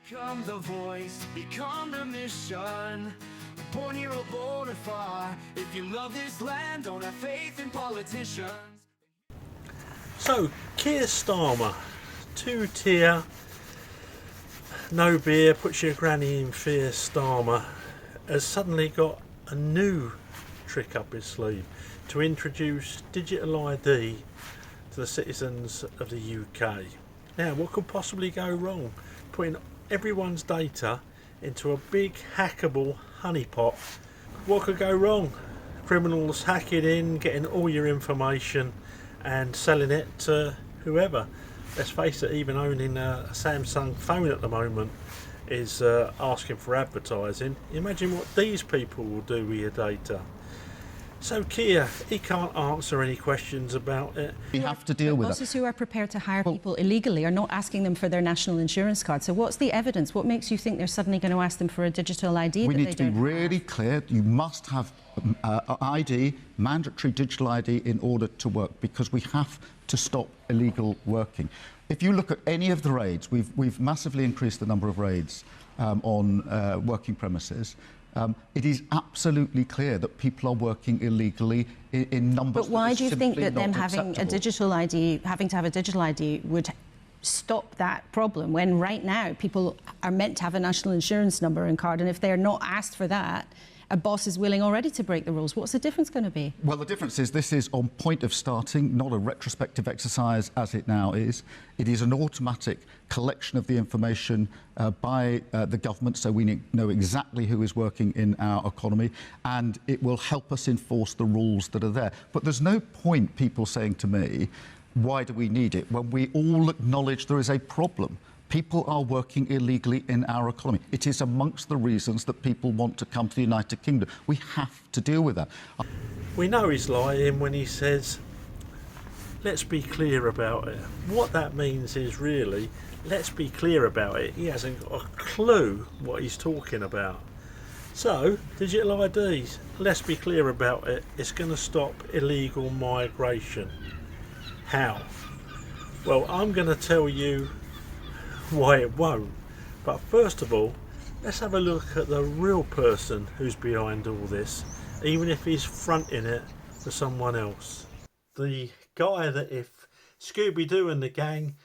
Become the voice, become the mission. Born here or born afar. If you love this land, don't have faith in politicians. So, Keir Starmer, two-tier, no beer, puts your granny in fear Starmer, has suddenly got a new trick up his sleeve to introduce digital ID to the citizens of the UK. Now, what could possibly go wrong? Putting everyone's data into a big hackable honeypot. What could go wrong? Criminals hacking in, getting all your information and selling it to whoever. Let's face it, even owning a Samsung phone at the moment is asking for advertising. Imagine what these people will do with your data. So Keir, he can't answer any questions about it. We have to deal with it. Bosses who are prepared to hire people illegally are not asking them for their national insurance card. So what's the evidence? What makes you think they're suddenly going to ask them for a digital ID? We need to be really clear. You must have ID, mandatory digital ID, in order to work, because we have to stop illegal working. If you look at any of the raids, we've massively increased the number of raids on working premises. It is absolutely clear that people are working illegally in numbers. But why do you think that them having a digital ID, having to have a digital ID, would stop that problem, when right now people are meant to have a national insurance number and card, and if they're not asked for that, a boss is willing already to break the rules? What's the difference going to be? Well, the difference is this is on point of starting, not a retrospective exercise as it now is. It is an automatic collection of the information by the government, so we know exactly who is working in our economy, and it will help us enforce the rules that are there. But there's no point people saying to me, why do we need it, when we all acknowledge there is a problem. People are working illegally in our economy. It is amongst the reasons that people want to come to the United Kingdom. We have to deal with that. We know he's lying when he says, let's be clear about it. What that means is really, let's be clear about it. He hasn't got a clue what he's talking about. So, digital IDs, let's be clear about it. It's going to stop illegal migration. How? Well, I'm going to tell you why it won't. But first of all, let's have a look at the real person who's behind all this, even if he's fronting it for someone else. The guy that if Scooby-Doo and the gang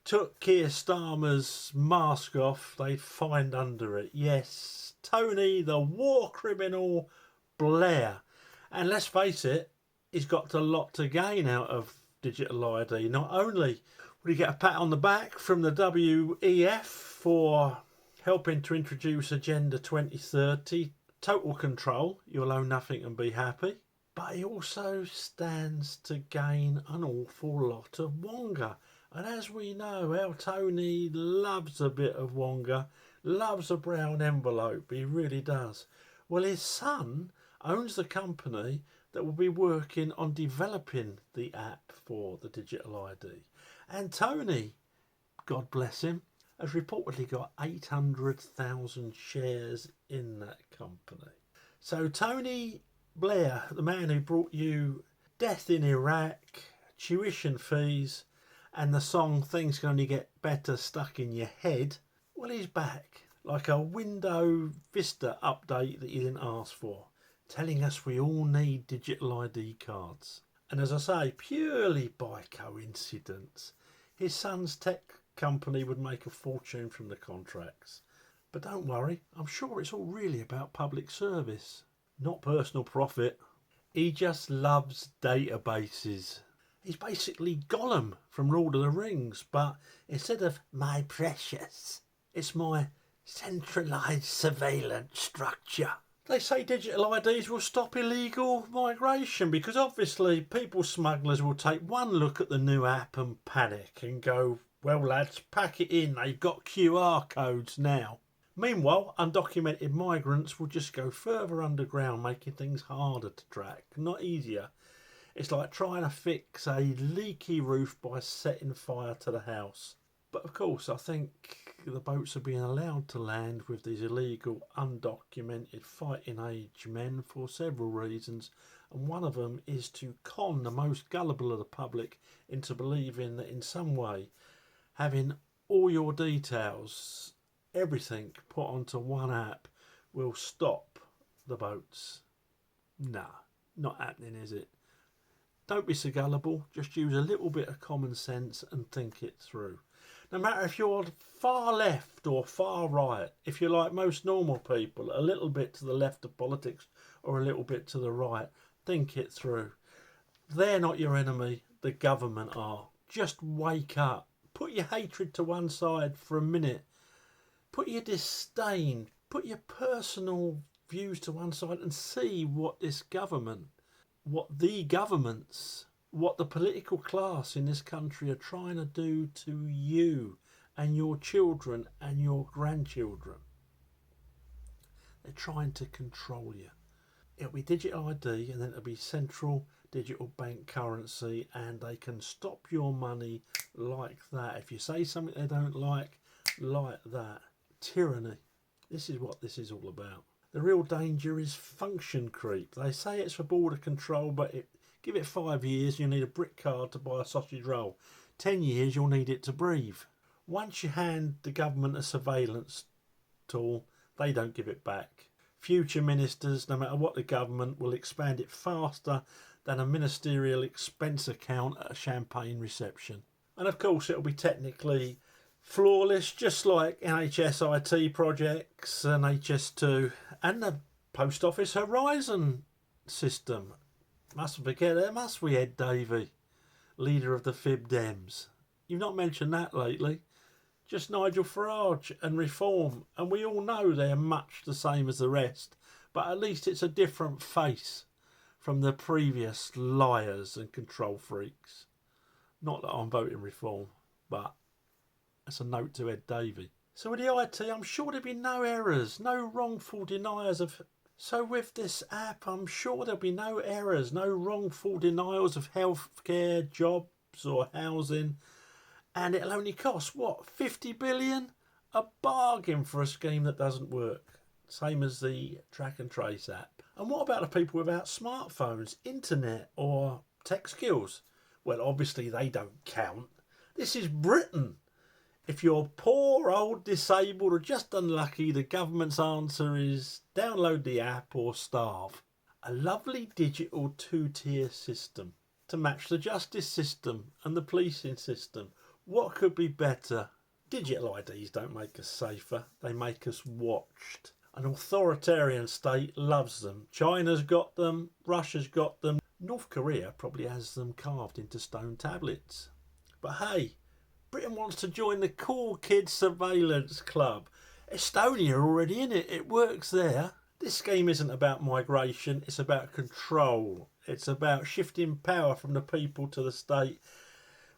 took Keir Starmer's mask off, they'd find under it. Yes, Tony the war criminal Blair. And let's face it, he's got a lot to gain out of digital ID. Not only would he get a pat on the back from the WEF for helping to introduce Agenda 2030, total control, you'll own nothing and be happy, but he also stands to gain an awful lot of wonga. And as we know, our Tony loves a bit of wonga, loves a brown envelope, he really does. Well, his son owns the company that will be working on developing the app for the digital ID. And Tony, God bless him, has reportedly got 800,000 shares in that company. So Tony Blair, the man who brought you Death in Iraq, tuition fees, and the song Things Can Only Get Better stuck in your head, well, he's back, like a Windows Vista update that you didn't ask for, telling us we all need digital ID cards. And as I say, purely by coincidence, his son's tech company would make a fortune from the contracts. But don't worry, I'm sure it's all really about public service, not personal profit. He just loves databases. He's basically Gollum from Lord of the Rings, but instead of my precious, it's my centralised surveillance structure. They say digital IDs will stop illegal migration because obviously people smugglers will take one look at the new app and panic and go, well lads, pack it in, they've got QR codes now. Meanwhile, undocumented migrants will just go further underground, making things harder to track, not easier. It's like trying to fix a leaky roof by setting fire to the house. But of course, I think the boats are being allowed to land with these illegal, undocumented fighting age men for several reasons. And one of them is to con the most gullible of the public into believing that in some way having all your details everything put onto one app will stop the boats. Nah, not happening, is it? Don't be so gullible, just use a little bit of common sense and think it through. No matter if you're far left or far right, if you're like most normal people, a little bit to the left of politics or a little bit to the right, think it through. They're not your enemy, the government are. Just wake up. Put your hatred to one side for a minute. Put your disdain, put your personal views to one side and see what this government, what the governments, what the political class in this country are trying to do to you and your children and your grandchildren. They're trying to control you. It'll be digital ID and then it'll be central digital bank currency, and they can stop your money like that. If you say something they don't like that. Tyranny. This is what this is all about. The real danger is function creep. They say it's for border control, but give it 5 years, you'll need a brick card to buy a sausage roll. 10 years, you'll need it to breathe. Once you hand the government a surveillance tool, they don't give it back. Future ministers, no matter what the government, will expand it faster than a ministerial expense account at a champagne reception. And of course, it'll be technically flawless, just like NHS IT projects and HS2 and the Post Office Horizon system. Mustn't forget it, must we, Ed Davey, leader of the Fib Dems? You've not mentioned that lately. Just Nigel Farage and Reform, and we all know they're much the same as the rest, but at least it's a different face from the previous liars and control freaks. Not that I'm voting Reform, but that's a note to Ed Davey. So with the IT, I'm sure there'll be no errors, no wrongful deniers of... So with this app, I'm sure there'll be no errors, no wrongful denials of healthcare, jobs or housing. And it'll only cost, what, 50 billion? A bargain for a scheme that doesn't work. Same as the track and trace app. And what about the people without smartphones, internet or tech skills? Well, obviously they don't count. This is Britain. If you're poor, old, disabled or just unlucky, the government's answer is download the app or starve. A lovely digital two-tier system to match the justice system and the policing system. What could be better? Digital IDs don't make us safer, they make us watched. An authoritarian state loves them. China's got them, Russia's got them. North Korea probably has them carved into stone tablets. But hey, Britain wants to join the Cool Kids Surveillance Club. Estonia are already in it, it works there. This scheme isn't about migration, it's about control. It's about shifting power from the people to the state,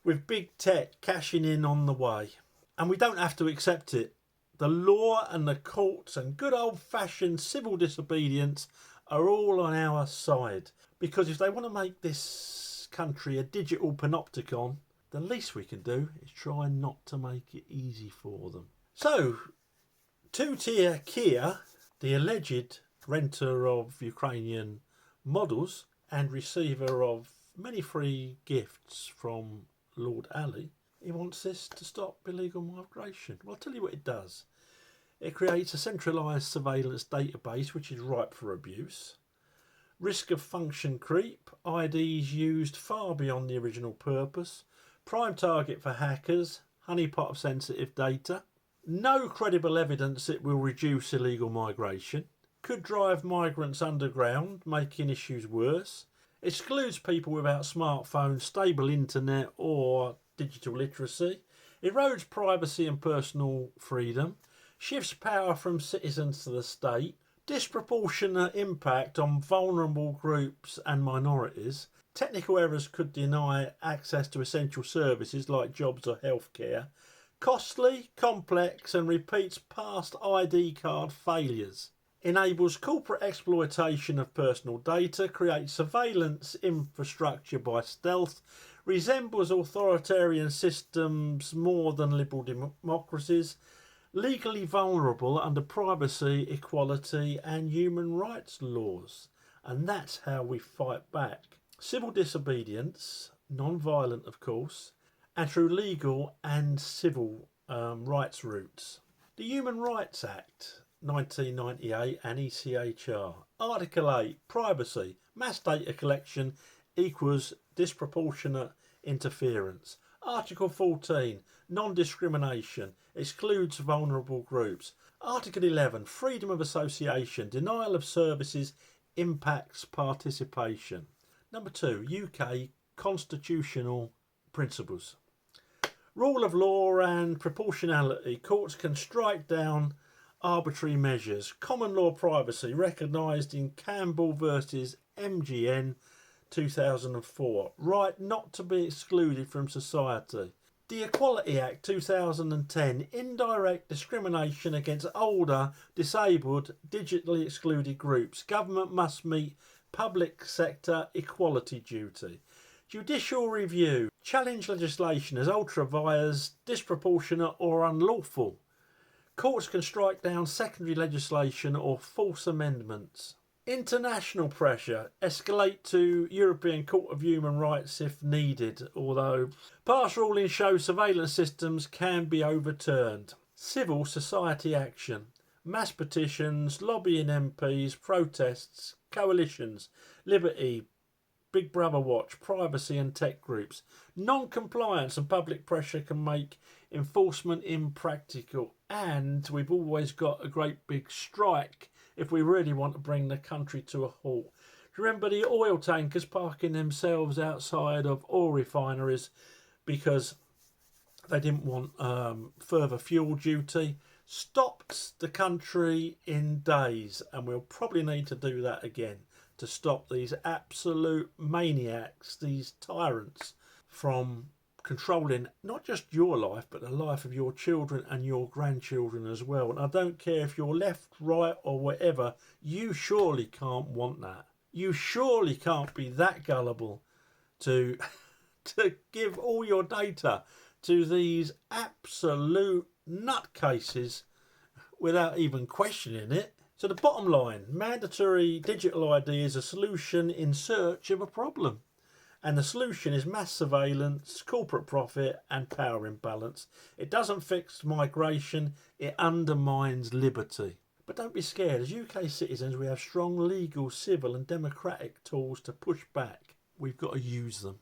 with big tech cashing in on the way. And we don't have to accept it. The law and the courts and good old-fashioned civil disobedience are all on our side. Because if they want to make this country a digital panopticon, the least we can do is try not to make it easy for them. So, two-tier Kia, the alleged renter of Ukrainian models and receiver of many free gifts from Lord Ali, he wants this to stop illegal migration. Well, I'll tell you what it does. It creates a centralised surveillance database which is ripe for abuse. Risk of function creep, IDs used far beyond the original purpose, prime target for hackers, honeypot of sensitive data, no credible evidence it will reduce illegal migration, could drive migrants underground, making issues worse, excludes people without smartphones, stable internet or digital literacy, erodes privacy and personal freedom, shifts power from citizens to the state, disproportionate impact on vulnerable groups and minorities. Technical errors could deny access to essential services like jobs or healthcare. Costly, complex and repeats past ID card failures. Enables corporate exploitation of personal data, creates surveillance infrastructure by stealth, resembles authoritarian systems more than liberal democracies, legally vulnerable under privacy, equality and human rights laws. And that's how we fight back. Civil disobedience, non-violent of course, and through legal and civil rights routes. The Human Rights Act 1998 and ECHR. Article 8, privacy. Mass data collection equals disproportionate interference. Article 14, non-discrimination, excludes vulnerable groups. Article 11, freedom of association, denial of services impacts participation. Number 2, UK constitutional principles. Rule of law and proportionality. Courts can strike down arbitrary measures. Common law privacy recognised in Campbell versus MGN 2004. Right not to be excluded from society. The Equality Act 2010. Indirect discrimination against older, disabled, digitally excluded groups. Government must meet public sector equality duty. Judicial review. Challenge legislation as ultra-vires, disproportionate or unlawful. Courts can strike down secondary legislation or false amendments. International pressure. Escalate to European Court of Human Rights if needed, although past rulings show surveillance systems can be overturned. Civil society action. Mass petitions, lobbying MPs, protests, coalitions, Liberty, Big Brother Watch, privacy and tech groups. Non-compliance and public pressure can make enforcement impractical, and we've always got a great big strike if we really want to bring the country to a halt. Remember the oil tankers parking themselves outside of oil refineries because they didn't want further fuel duty? Stopped the country in days, and we'll probably need to do that again to stop these absolute maniacs, these tyrants, from controlling not just your life but the life of your children and your grandchildren as well. And I don't care if you're left, right or whatever, you surely can't want that. You surely can't be that gullible to give all your data to these absolute nutcases without even questioning it. So the bottom line, mandatory digital ID is a solution in search of a problem. And the solution is mass surveillance, corporate profit and power imbalance. It doesn't fix migration, it undermines liberty. But don't be scared, as UK citizens we have strong legal, civil and democratic tools to push back. We've got to use them.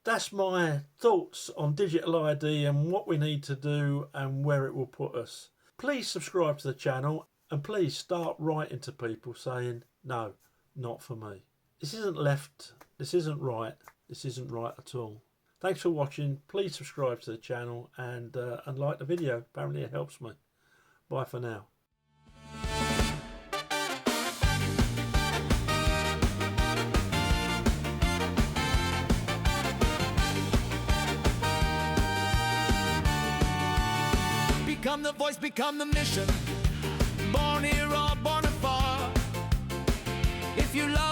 That's my thoughts on digital ID and what we need to do and where it will put us. Please subscribe to the channel and please start writing to people saying, no, not for me. This isn't left, this isn't right at all. Thanks for watching. Please subscribe to the channel and like the video. Apparently it helps me. Bye for now. Become the voice, become the mission. Born here or born afar. If you love